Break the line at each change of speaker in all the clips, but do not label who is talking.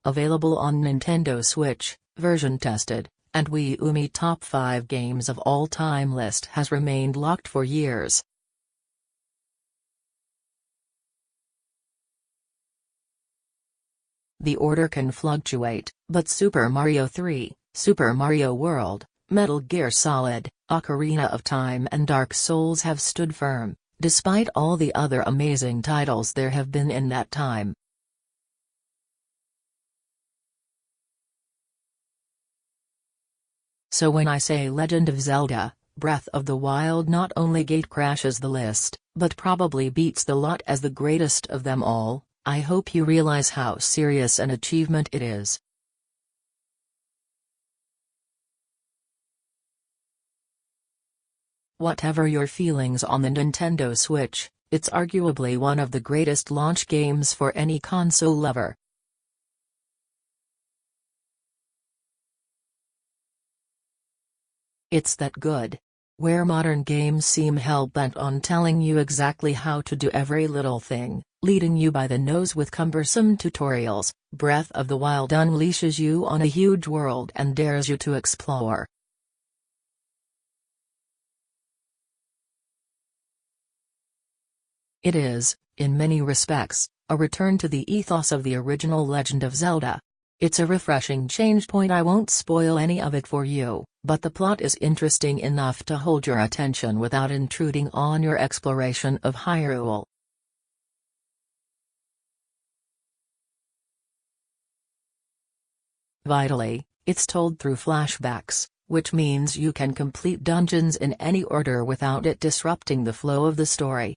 Available on Nintendo Switch, version tested, and Wii UMy Top 5 Games of All Time list has remained locked for years. The order can fluctuate, but Super Mario 3, Super Mario World, Metal Gear Solid, Ocarina of Time and Dark Souls have stood firm, despite all the other amazing titles there have been in that time. So when I say Legend of Zelda, Breath of the Wild not only gatecrashes the list, but probably beats the lot as the greatest of them all, I hope you realize how serious an achievement it is. Whatever your feelings on the Nintendo Switch, it's arguably one of the greatest launch games for any console lover. It's that good. Where modern games seem hell-bent on telling you exactly how to do every little thing, leading you by the nose with cumbersome tutorials, Breath of the Wild unleashes you on a huge world and dares you to explore. It is, in many respects, a return to the ethos of the original Legend of Zelda. It's a refreshing change. I won't spoil any of it for you, but the plot is interesting enough to hold your attention without intruding on your exploration of Hyrule. Vitally, it's told through flashbacks, which means you can complete dungeons in any order without it disrupting the flow of the story.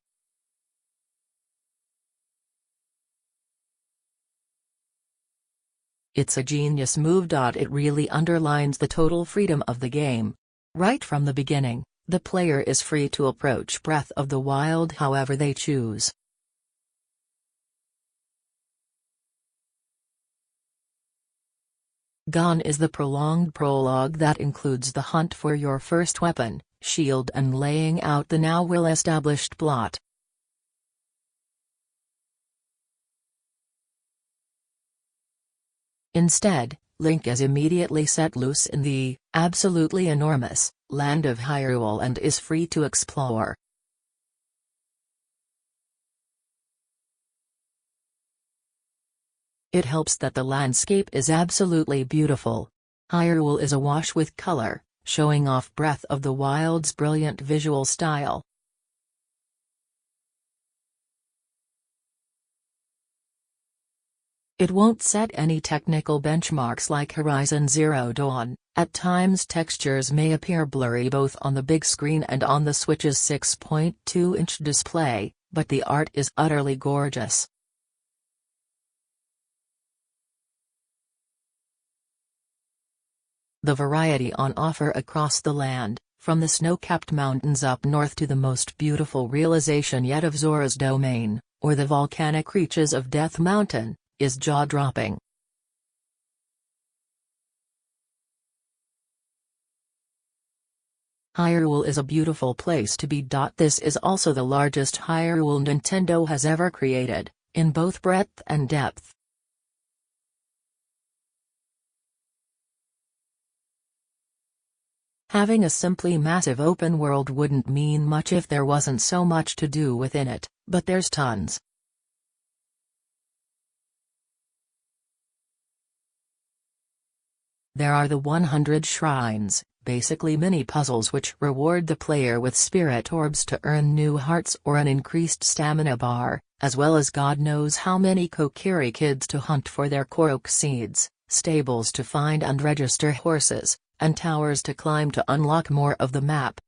It's a genius move. It really underlines the total freedom of the game. Right from the beginning, the player is free to approach Breath of the Wild however they choose. Gone is the prolonged prologue that includes the hunt for your first weapon, shield and laying out the now well-established plot. Instead, Link is immediately set loose in the absolutely enormous land of Hyrule and is free to explore. It helps that the landscape is absolutely beautiful. Hyrule is awash with color, showing off Breath of the Wild's brilliant visual style. It won't set any technical benchmarks like Horizon Zero Dawn. At times textures may appear blurry both on the big screen and on the Switch's 6.2-inch display, but the art is utterly gorgeous. The variety on offer across the land, from the snow-capped mountains up north to the most beautiful realisation yet of Zora's domain, or the volcanic reaches of Death Mountain, is jaw-dropping. Hyrule is a beautiful place to be. This is also the largest Hyrule Nintendo has ever created, in both breadth and depth. Having a simply massive open world wouldn't mean much if there wasn't so much to do within it, but there's tons. There are the 100 shrines, basically mini-puzzles which reward the player with spirit orbs to earn new hearts or an increased stamina bar, as well as God knows how many Kokiri kids to hunt for their Korok seeds, stables to find and register horses, and towers to climb to unlock more of the map.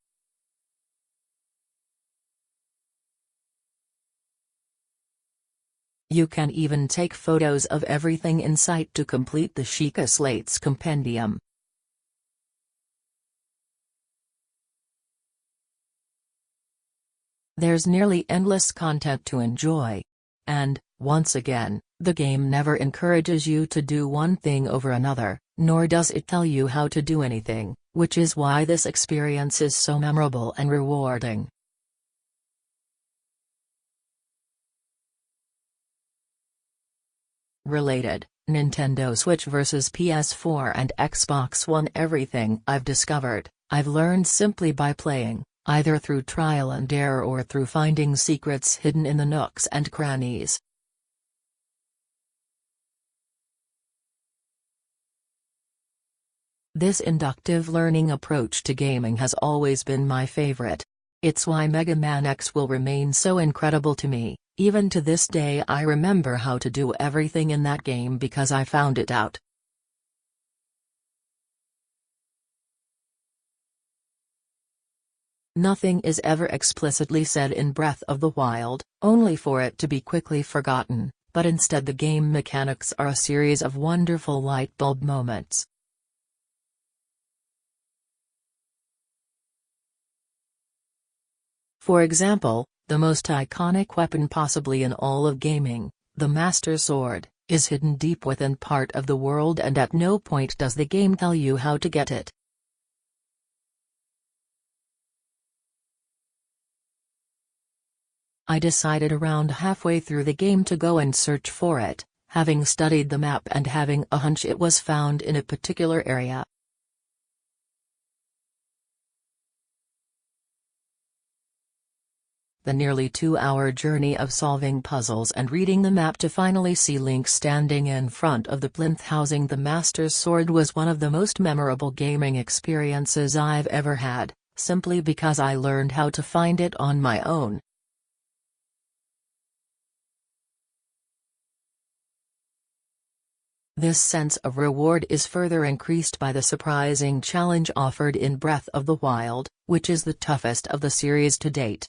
You can even take photos of everything in sight to complete the Sheikah Slate's compendium. There's nearly endless content to enjoy. And, once again, the game never encourages you to do one thing over another, nor does it tell you how to do anything, which is why this experience is so memorable and rewarding. Related, Nintendo Switch vs PS4 and Xbox One. Everything I've discovered, I've learned simply by playing, either through trial and error or through finding secrets hidden in the nooks and crannies. This inductive learning approach to gaming has always been my favorite. It's why Mega Man X will remain so incredible to me. Even to this day I remember how to do everything in that game because I found it out. Nothing is ever explicitly said in Breath of the Wild, only for it to be quickly forgotten, but instead the game mechanics are a series of wonderful light bulb moments. For example, the most iconic weapon possibly in all of gaming, the Master Sword, is hidden deep within part of the world and at no point does the game tell you how to get it. I decided around halfway through the game to go and search for it, having studied the map and having a hunch it was found in a particular area. The nearly 2-hour journey of solving puzzles and reading the map to finally see Link standing in front of the plinth housing the Master's Sword was one of the most memorable gaming experiences I've ever had, simply because I learned how to find it on my own. This sense of reward is further increased by the surprising challenge offered in Breath of the Wild, which is the toughest of the series to date.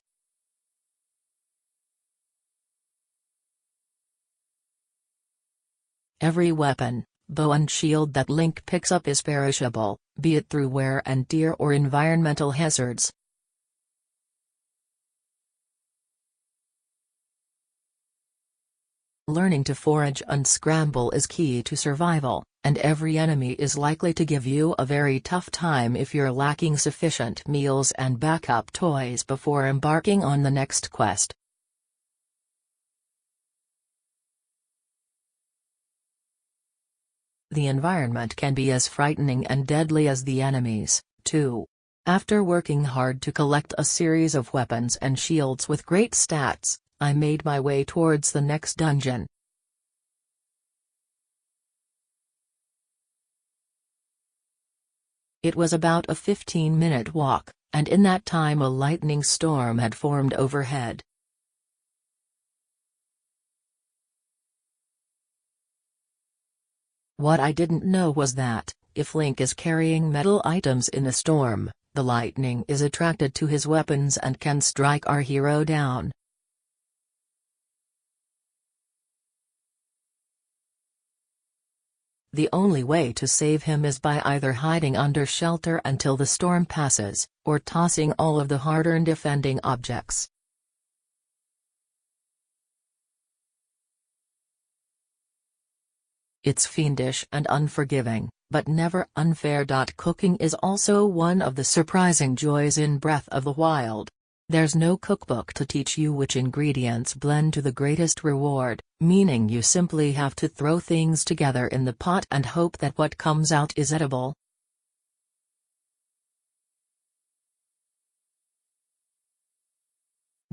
Every weapon, bow and shield that Link picks up is perishable, be it through wear and tear or environmental hazards. Learning to forage and scramble is key to survival, and every enemy is likely to give you a very tough time if you're lacking sufficient meals and backup toys before embarking on the next quest. The environment can be as frightening and deadly as the enemies, too. After working hard to collect a series of weapons and shields with great stats, I made my way towards the next dungeon. It was about a 15-minute walk, and in that time a lightning storm had formed overhead. What I didn't know was that, if Link is carrying metal items in a storm, the lightning is attracted to his weapons and can strike our hero down. The only way to save him is by either hiding under shelter until the storm passes, or tossing all of the hard-earned defending objects. It's fiendish and unforgiving, but never unfair. Cooking is also one of the surprising joys in Breath of the Wild. There's no cookbook to teach you which ingredients blend to the greatest reward, meaning you simply have to throw things together in the pot and hope that what comes out is edible.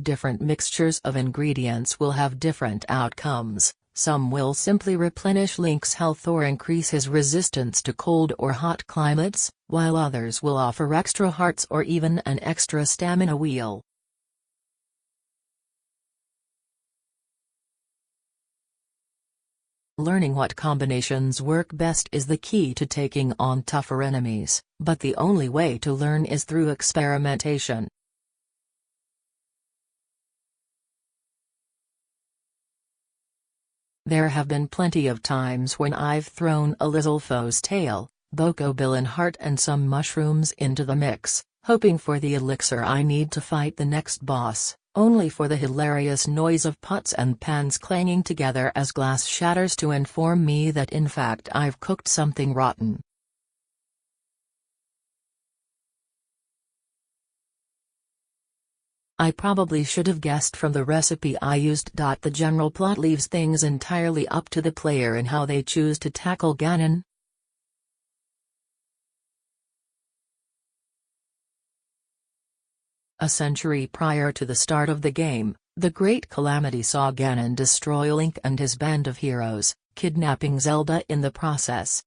Different mixtures of ingredients will have different outcomes. Some will simply replenish Link's health or increase his resistance to cold or hot climates, while others will offer extra hearts or even an extra stamina wheel. Learning what combinations work best is the key to taking on tougher enemies, but the only way to learn is through experimentation. There have been plenty of times when I've thrown a Lizalfo's tail, Bokoblin heart and some mushrooms into the mix, hoping for the elixir I need to fight the next boss, only for the hilarious noise of pots and pans clanging together as glass shatters to inform me that in fact I've cooked something rotten. I probably should have guessed from the recipe I used. The general plot leaves things entirely up to the player in how they choose to tackle Ganon. A century prior to the start of the game, the Great Calamity saw Ganon destroy Link and his band of heroes, kidnapping Zelda in the process.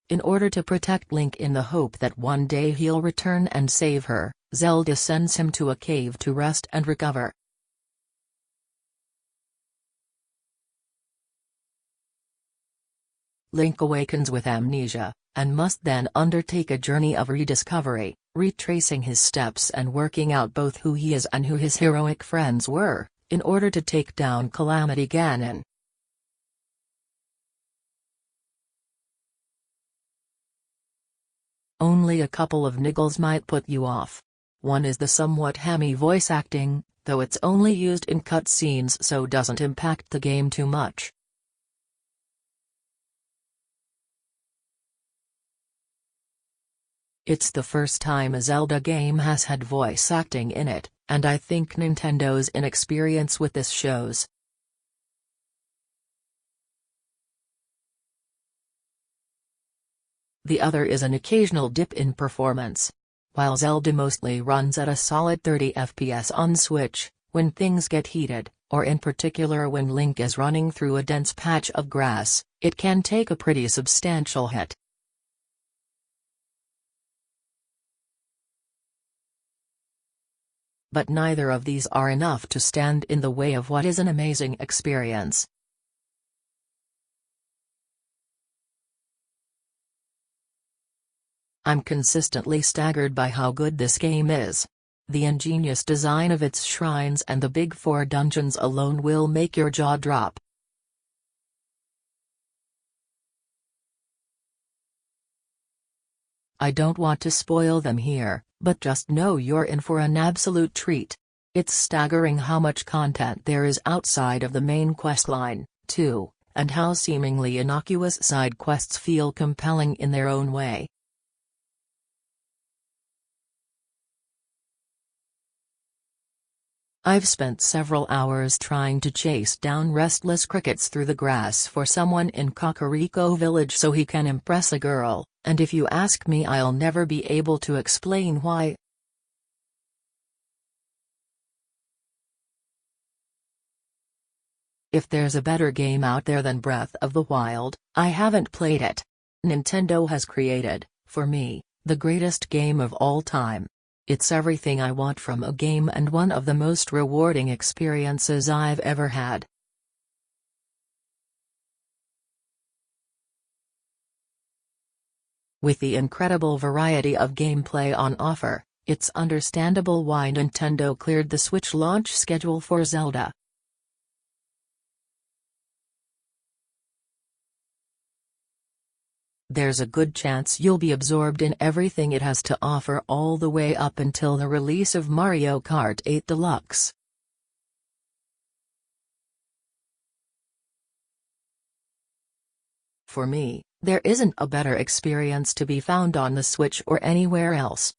In order to protect Link in the hope that one day he'll return and save her, Zelda sends him to a cave to rest and recover. Link awakens with amnesia, and must then undertake a journey of rediscovery, retracing his steps and working out both who he is and who his heroic friends were, in order to take down Calamity Ganon. Only a couple of niggles might put you off. One is the somewhat hammy voice acting, though it's only used in cutscenes so doesn't impact the game too much. It's the first time a Zelda game has had voice acting in it, and I think Nintendo's inexperience with this shows. The other is an occasional dip in performance. While Zelda mostly runs at a solid 30 FPS on Switch, when things get heated, or in particular when Link is running through a dense patch of grass, it can take a pretty substantial hit. But neither of these are enough to stand in the way of what is an amazing experience. I'm consistently staggered by how good this game is. The ingenious design of its shrines and the big 4 dungeons alone will make your jaw drop. I don't want to spoil them here, but just know you're in for an absolute treat. It's staggering how much content there is outside of the main questline, too, and how seemingly innocuous side quests feel compelling in their own way. I've spent several hours trying to chase down restless crickets through the grass for someone in Kokiri village so he can impress a girl, and if you ask me I'll never be able to explain why. If there's a better game out there than Breath of the Wild, I haven't played it. Nintendo has created, for me, the greatest game of all time. It's everything I want from a game and one of the most rewarding experiences I've ever had. With the incredible variety of gameplay on offer, it's understandable why Nintendo cleared the Switch launch schedule for Zelda. There's a good chance you'll be absorbed in everything it has to offer all the way up until the release of Mario Kart 8 Deluxe. For me, there isn't a better experience to be found on the Switch or anywhere else.